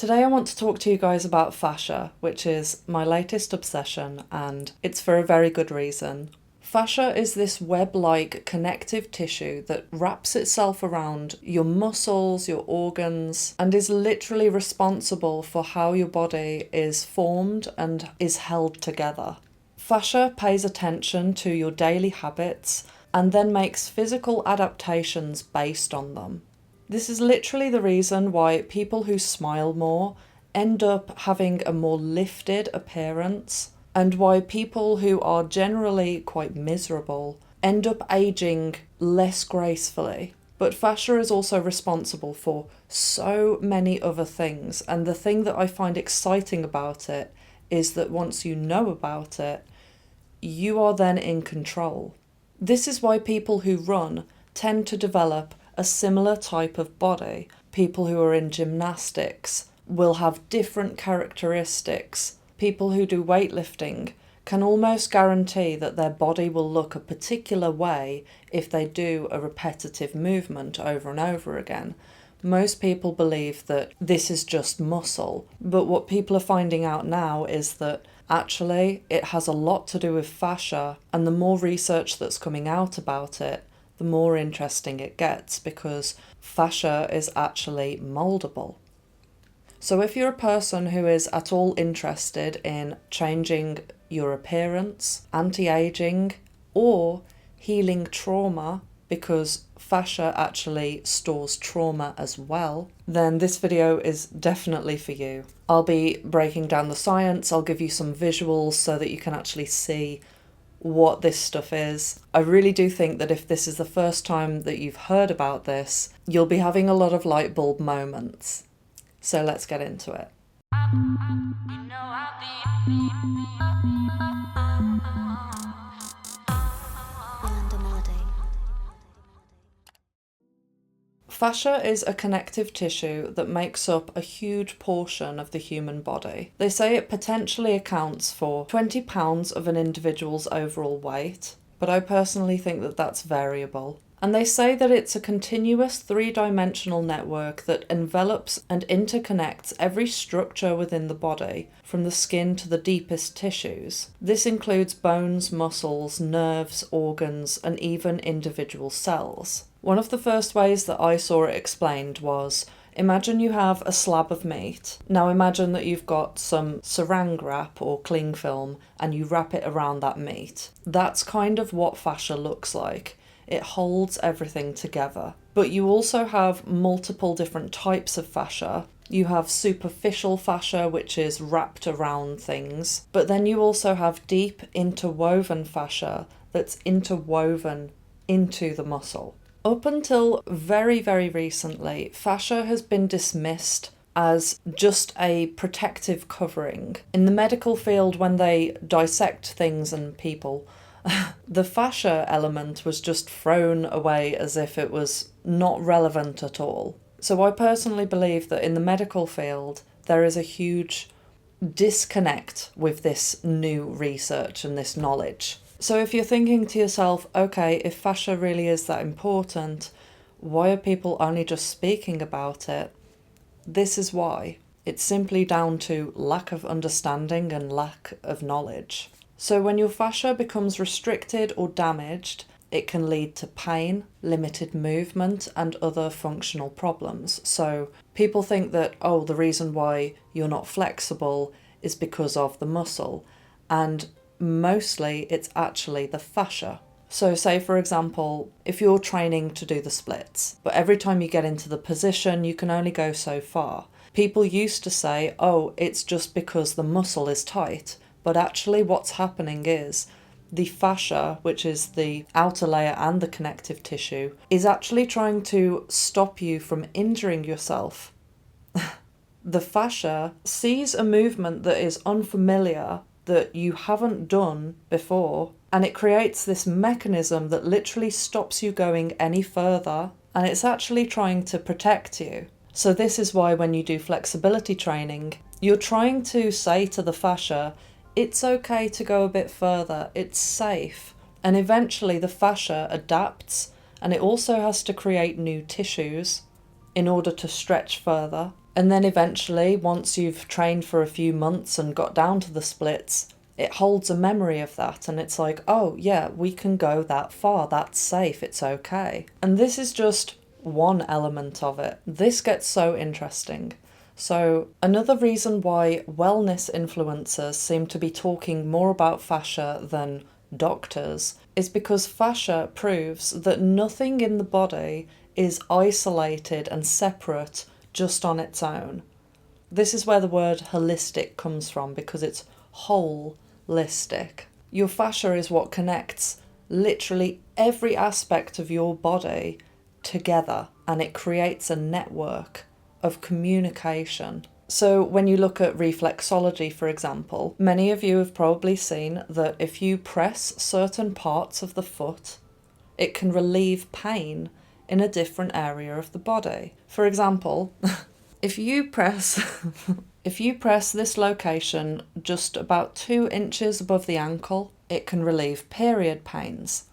Today I want to talk to you guys about fascia, which is my latest obsession, and it's for a very good reason. Fascia is this web-like connective tissue that wraps itself around your muscles, your organs, and is literally responsible for how your body is formed and is held together. Fascia pays attention to your daily habits and then makes physical adaptations based on them. This is literally the reason why people who smile more end up having a more lifted appearance, and why people who are generally quite miserable end up aging less gracefully. But fascia is also responsible for so many other things, and the thing that I find exciting about it is that once you know about it, you are then in control. This is why people who run tend to develop a similar type of body. People who are in gymnastics will have different characteristics. People who do weightlifting can almost guarantee that their body will look a particular way if they do a repetitive movement over and over again. Most people believe that this is just muscle, but what people are finding out now is that actually it has a lot to do with fascia, and the more research that's coming out about it, the more interesting it gets, because fascia is actually moldable. So if you're a person who is at all interested in changing your appearance, anti-aging, or healing trauma, because fascia actually stores trauma as well, then this video is definitely for you. I'll be breaking down the science, I'll give you some visuals so that you can actually see what this stuff is. I really do think that if this is the first time that you've heard about this, you'll be having a lot of light bulb moments. So let's get into it. Fascia is a connective tissue that makes up a huge portion of the human body. They say it potentially accounts for 20 pounds of an individual's overall weight, but I personally think that that's variable. And they say that it's a continuous three-dimensional network that envelops and interconnects every structure within the body, from the skin to the deepest tissues. This includes bones, muscles, nerves, organs, and even individual cells. One of the first ways that I saw it explained was, imagine you have a slab of meat. Now imagine that you've got some saran wrap or cling film and you wrap it around that meat. That's kind of what fascia looks like. It holds everything together. But you also have multiple different types of fascia. You have superficial fascia, which is wrapped around things. But then you also have deep interwoven fascia that's interwoven into the muscle. Up until very, very recently, fascia has been dismissed as just a protective covering. In the medical field, when they dissect things and people, the fascia element was just thrown away as if it was not relevant at all. So I personally believe that in the medical field, there is a huge disconnect with this new research and this knowledge. So if you're thinking to yourself, okay, if fascia really is that important, why are people only just speaking about it? This is why. It's simply down to lack of understanding and lack of knowledge. So when your fascia becomes restricted or damaged, it can lead to pain, limited movement, and other functional problems. So people think that, oh, the reason why you're not flexible is because of the muscle. And mostly it's actually the fascia. So say, for example, if you're training to do the splits, but every time you get into the position, you can only go so far. People used to say, oh, it's just because the muscle is tight. But actually what's happening is the fascia, which is the outer layer and the connective tissue, is actually trying to stop you from injuring yourself. The fascia sees a movement that is unfamiliar, that you haven't done before, and it creates this mechanism that literally stops you going any further, and it's actually trying to protect you. So this is why when you do flexibility training, you're trying to say to the fascia, it's okay to go a bit further, it's safe. And eventually the fascia adapts, and it also has to create new tissues in order to stretch further. And then eventually, once you've trained for a few months and got down to the splits, it holds a memory of that, and it's like, oh yeah, we can go that far, that's safe, it's okay. And this is just one element of it. This gets so interesting. So another reason why wellness influencers seem to be talking more about fascia than doctors is because fascia proves that nothing in the body is isolated and separate just on its own. This is where the word holistic comes from, because it's wholistic. Your fascia is what connects literally every aspect of your body together, and it creates a network of communication. So when you look at reflexology, for example, many of you have probably seen that if you press certain parts of the foot, it can relieve pain in a different area of the body. For example, if you press this location just about 2 inches above the ankle, it can relieve period pains.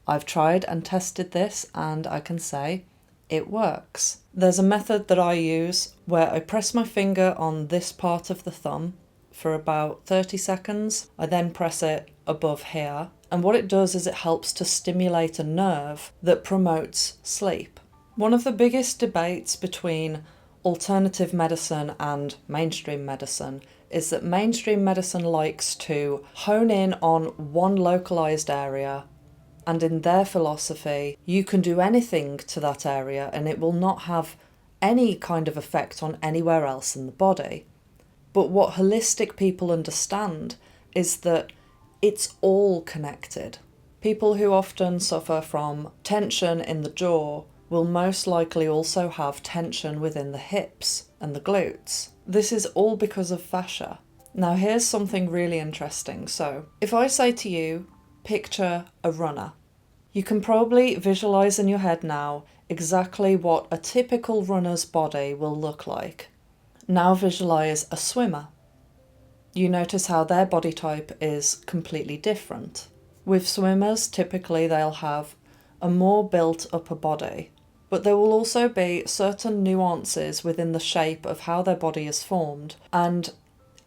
I've tried and tested this, and I can say it works. There's a method that I use where I press my finger on this part of the thumb for about 30 seconds. I then press it above here, and what it does is it helps to stimulate a nerve that promotes sleep. One of the biggest debates between alternative medicine and mainstream medicine is that mainstream medicine likes to hone in on one localized area, and in their philosophy, you can do anything to that area and it will not have any kind of effect on anywhere else in the body. But what holistic people understand is that it's all connected. People who often suffer from tension in the jaw will most likely also have tension within the hips and the glutes. This is all because of fascia. Now here's something really interesting. So if I say to you, picture a runner, you can probably visualize in your head now exactly what a typical runner's body will look like. Now visualize a swimmer. You notice how their body type is completely different. With swimmers, typically they'll have a more built upper body, but there will also be certain nuances within the shape of how their body is formed, and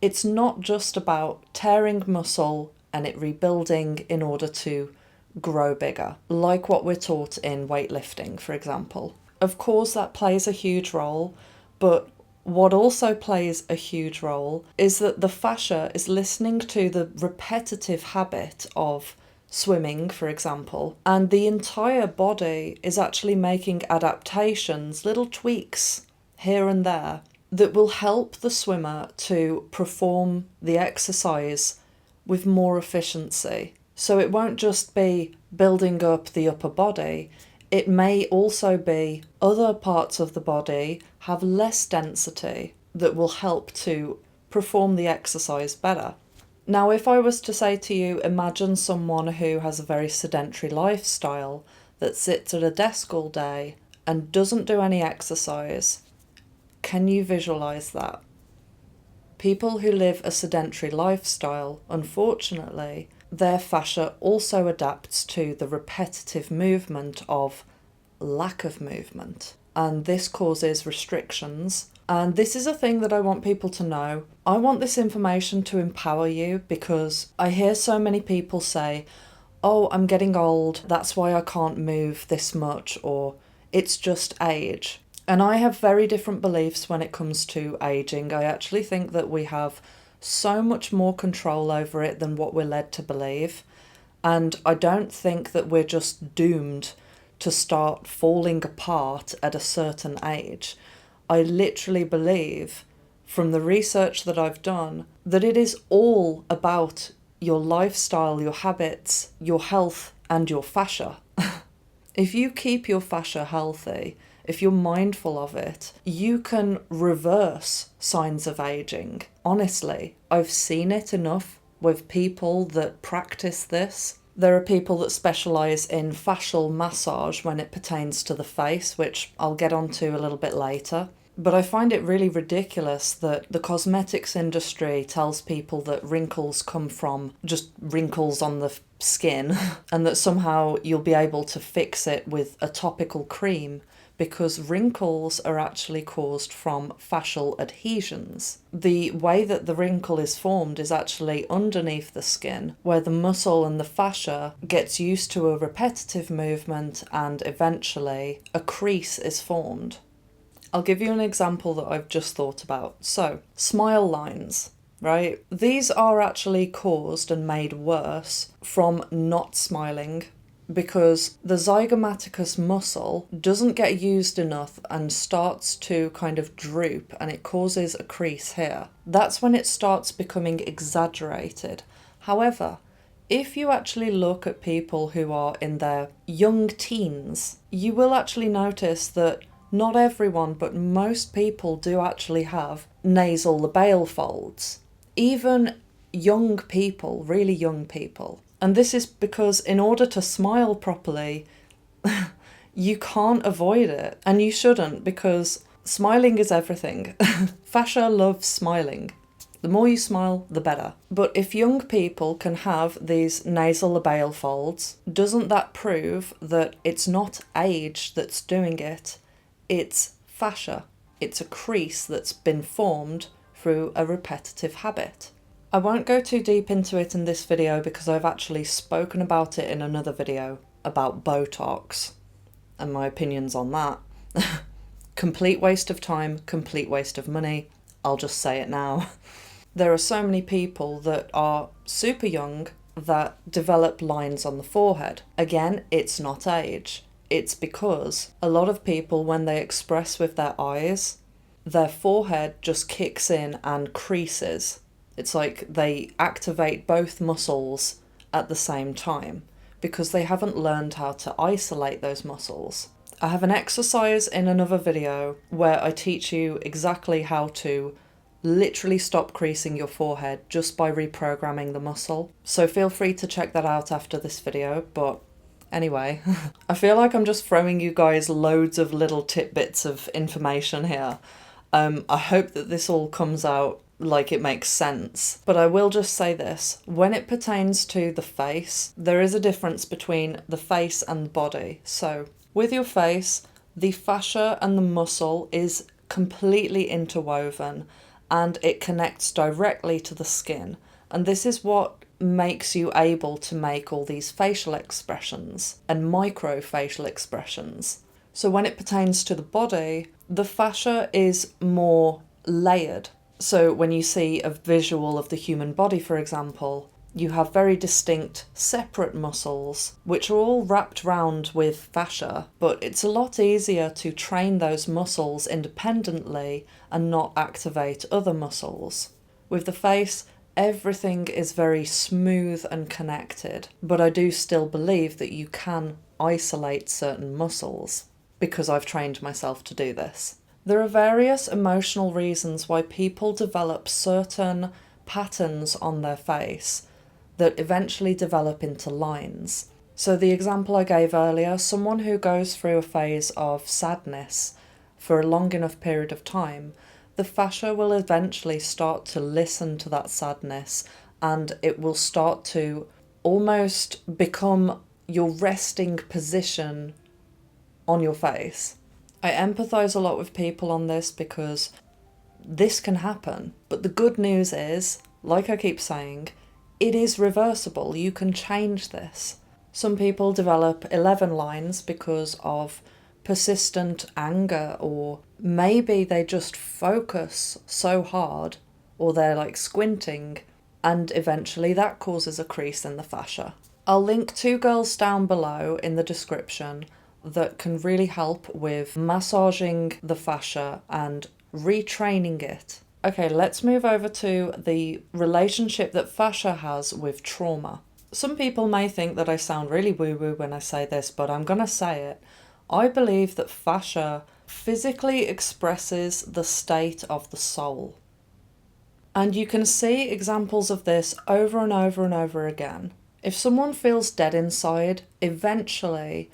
it's not just about tearing muscle and it rebuilding in order to grow bigger, like what we're taught in weightlifting, for example. Of course, that plays a huge role, but what also plays a huge role is that the fascia is listening to the repetitive habit of swimming, for example, and the entire body is actually making adaptations, little tweaks here and there, that will help the swimmer to perform the exercise with more efficiency. So it won't just be building up the upper body, it may also be other parts of the body have less density that will help to perform the exercise better. Now, if I was to say to you, imagine someone who has a very sedentary lifestyle that sits at a desk all day and doesn't do any exercise, can you visualize that? People who live a sedentary lifestyle, unfortunately, their fascia also adapts to the repetitive movement of lack of movement, and this causes restrictions. And this is a thing that I want people to know. I want this information to empower you, because I hear so many people say, oh, I'm getting old, that's why I can't move this much, or it's just age. And I have very different beliefs when it comes to aging. I actually think that we have so much more control over it than what we're led to believe. And I don't think that we're just doomed to start falling apart at a certain age. I literally believe, from the research that I've done, that it is all about your lifestyle, your habits, your health, and your fascia. If you keep your fascia healthy, if you're mindful of it, you can reverse signs of aging. Honestly, I've seen it enough with people that practice this. There are people that specialise in fascial massage when it pertains to the face, which I'll get onto a little bit later. But I find it really ridiculous that the cosmetics industry tells people that wrinkles come from just wrinkles on the skin and that somehow you'll be able to fix it with a topical cream. because wrinkles are actually caused from fascial adhesions. The way that the wrinkle is formed is actually underneath the skin, where the muscle and the fascia gets used to a repetitive movement and eventually a crease is formed. I'll give you an example that I've just thought about. So, smile lines, right? These are actually caused and made worse from not smiling, because the zygomaticus muscle doesn't get used enough and starts to kind of droop, and it causes a crease here. That's when it starts becoming exaggerated. However, if you actually look at people who are in their young teens, you will actually notice that not everyone, but most people do actually have nasal labale folds. Even young people, really young people. And this is because in order to smile properly, you can't avoid it. And you shouldn't, because smiling is everything. Fascia loves smiling. The more you smile, the better. But if young people can have these nasal labale folds, doesn't that prove that it's not age that's doing it? It's fascia. It's a crease that's been formed through a repetitive habit. I won't go too deep into it in this video because I've actually spoken about it in another video about Botox and my opinions on that. Complete waste of time, complete waste of money. I'll just say it now. There are so many people that are super young that develop lines on the forehead. Again, it's not age. It's because a lot of people, when they express with their eyes, their forehead just kicks in and creases. It's like they activate both muscles at the same time because they haven't learned how to isolate those muscles. I have an exercise in another video where I teach you exactly how to literally stop creasing your forehead just by reprogramming the muscle. So feel free to check that out after this video, but anyway, I feel like I'm just throwing you guys loads of little tidbits of information here. I hope that this all comes out like it makes sense. But I will just say this, when it pertains to the face, there is a difference between the face and the body. So with your face, the fascia and the muscle is completely interwoven and it connects directly to the skin. And this is what makes you able to make all these facial expressions and micro facial expressions. So when it pertains to the body, the fascia is more layered. So when you see a visual of the human body, for example, you have very distinct separate muscles which are all wrapped round with fascia, but it's a lot easier to train those muscles independently and not activate other muscles. With the face, everything is very smooth and connected, but I do still believe that you can isolate certain muscles because I've trained myself to do this. There are various emotional reasons why people develop certain patterns on their face that eventually develop into lines. So the example I gave earlier, someone who goes through a phase of sadness for a long enough period of time, the fascia will eventually start to listen to that sadness and it will start to almost become your resting position on your face. I empathise a lot with people on this because this can happen. But the good news is, like I keep saying, it is reversible. You can change this. Some people develop 11 lines because of persistent anger, or maybe they just focus so hard, or they're like squinting, and eventually that causes a crease in the fascia. I'll link 2 girls down below in the description that can really help with massaging the fascia and retraining it. Okay, let's move over to the relationship that fascia has with trauma. Some people may think that I sound really woo-woo when I say this, but I'm gonna say it. I believe that fascia physically expresses the state of the soul. And you can see examples of this over and over and over again. If someone feels dead inside, eventually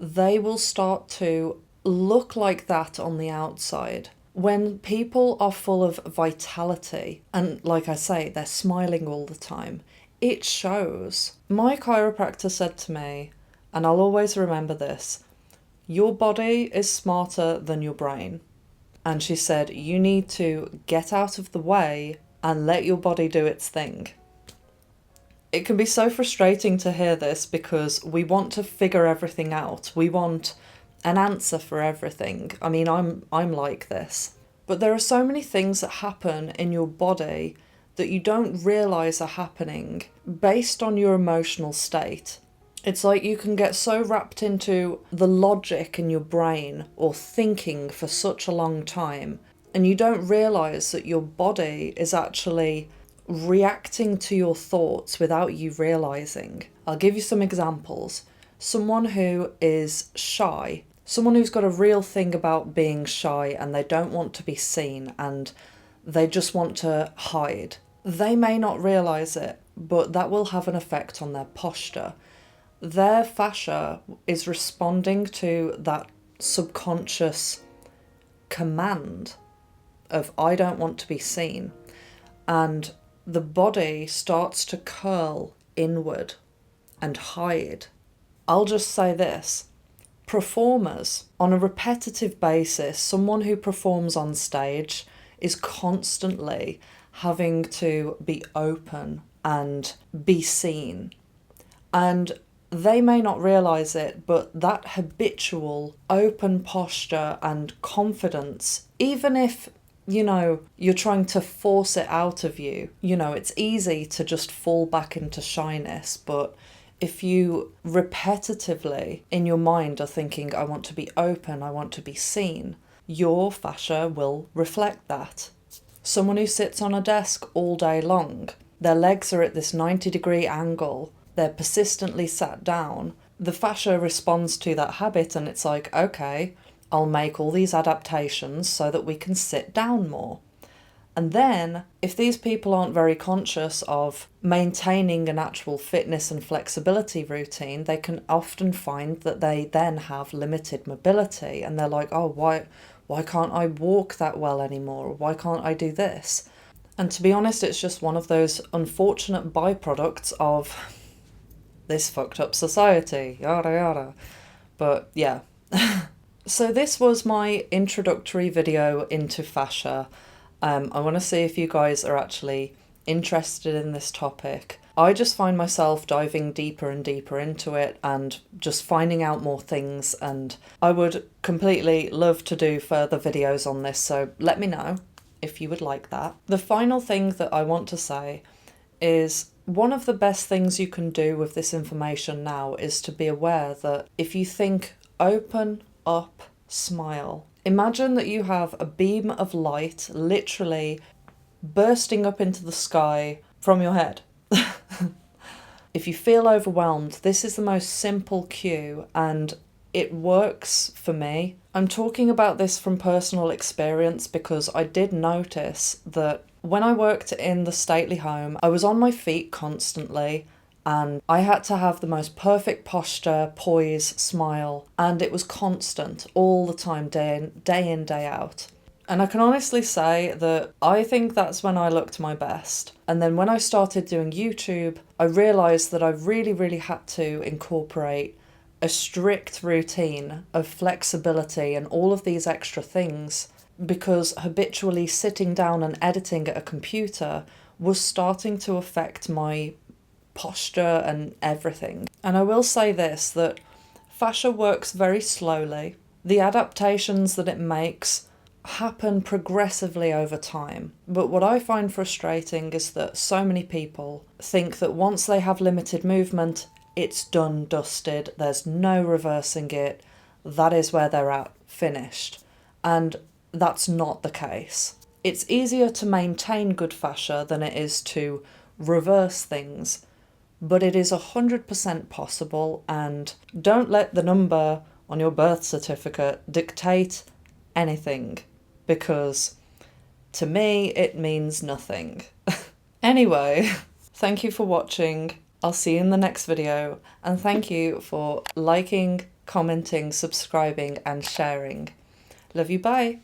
they will start to look like that on the outside. When people are full of vitality, and like I say, they're smiling all the time, it shows. My chiropractor said to me, and I'll always remember this, Your body is smarter than your brain. And she said, you need to get out of the way and let your body do its thing. It can be so frustrating to hear this because we want to figure everything out. We want an answer for everything. I mean, I'm like this. But there are so many things that happen in your body that you don't realise are happening based on your emotional state. It's like you can get so wrapped into the logic in your brain or thinking for such a long time, and you don't realise that your body is actually reacting to your thoughts without you realising. I'll give you some examples. Someone who is shy, someone who's got a real thing about being shy and they don't want to be seen and they just want to hide. They may not realise it, but that will have an effect on their posture. Their fascia is responding to that subconscious command of I don't want to be seen, and the body starts to curl inward and hide. I'll just say this. Performers, on a repetitive basis, someone who performs on stage is constantly having to be open and be seen. And they may not realise it, but that habitual open posture and confidence, even if, you're trying to force it out of you, it's easy to just fall back into shyness. But if you repetitively in your mind are thinking, I want to be open, I want to be seen, your fascia will reflect that. Someone who sits on a desk all day long, their legs are at this 90-degree angle, they're persistently sat down, the fascia responds to that habit and it's like, okay, I'll make all these adaptations so that we can sit down more. And then, if these people aren't very conscious of maintaining an actual fitness and flexibility routine, they can often find that they then have limited mobility and they're like, oh, why can't I walk that well anymore? Why can't I do this? And to be honest, it's just one of those unfortunate byproducts of this fucked up society, yada yada. But yeah. So this was my introductory video into fascia. I want to see if you guys are actually interested in this topic. I just find myself diving deeper and deeper into it and just finding out more things, and I would completely love to do further videos on this, so let me know if you would like that. The final thing that I want to say is one of the best things you can do with this information now is to be aware that if you think open up, smile, imagine that you have a beam of light literally bursting up into the sky from your head. If you feel overwhelmed, this is the most simple cue and it works for me. I'm talking about this from personal experience because I did notice that when I worked in the stately home, I was on my feet constantly and I had to have the most perfect posture, poise, smile, and it was constant all the time, day in, day out. And I can honestly say that I think that's when I looked my best. And then when I started doing YouTube, I realised that I really had to incorporate a strict routine of flexibility and all of these extra things, because habitually sitting down and editing at a computer was starting to affect my posture and everything. And I will say this, that fascia works very slowly. The adaptations that it makes happen progressively over time. But what I find frustrating is that so many people think that once they have limited movement, it's done, dusted, there's no reversing it, that is where they're at, finished. And that's not the case. It's easier to maintain good fascia than it is to reverse things, but it is 100% possible, and don't let the number on your birth certificate dictate anything, because to me it means nothing. Anyway, thank you for watching. I'll see you in the next video, and thank you for liking, commenting, subscribing and sharing. Love you, bye.